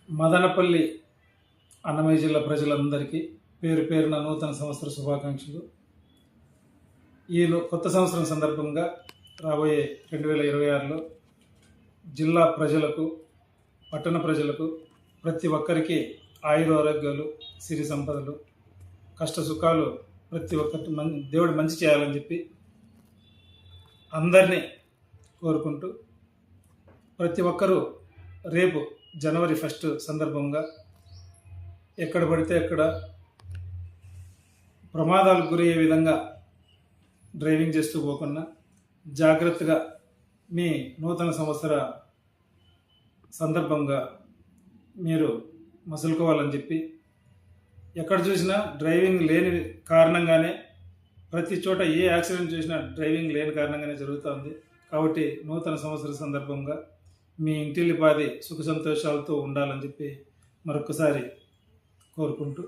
మదనపల్లి అన్నమయ్య జిల్లా ప్రజలందరికీ పేరు పేరున నూతన సంవత్సర శుభాకాంక్షలు. ఈ కొత్త సంవత్సరం సందర్భంగా రాబోయే 2026లో జిల్లా ప్రజలకు, పట్టణ ప్రజలకు, ప్రతి ఒక్కరికి ఆయురారోగ్యాలు, సిరి సంపదలు, కష్ట సుఖాలు ప్రతి ఒక్కటి దేవుడు మంచి చేయాలని చెప్పి అందరినీ కోరుకుంటూ, ప్రతి ఒక్కరూ రేపు జనవరి 1 సందర్భంగా ఎక్కడ పడితే అక్కడ ప్రమాదాలకు గురయ్యే విధంగా డ్రైవింగ్ చేస్తూ పోకుండా జాగ్రత్తగా మీ నూతన సంవత్సర సందర్భంగా మీరు మసులుకోవాలని చెప్పి, ఎక్కడ చూసినా డ్రైవింగ్ లేని కారణంగానే, ప్రతి చోట ఏ యాక్సిడెంట్ చూసినా డ్రైవింగ్ లేని కారణంగానే జరుగుతుంది. కాబట్టి నూతన సంవత్సర సందర్భంగా మీ ఇంటిల్లిపాది సుఖ సంతోషాలతో ఉండాలని చెప్పి మరొకసారి కోరుకుంటూ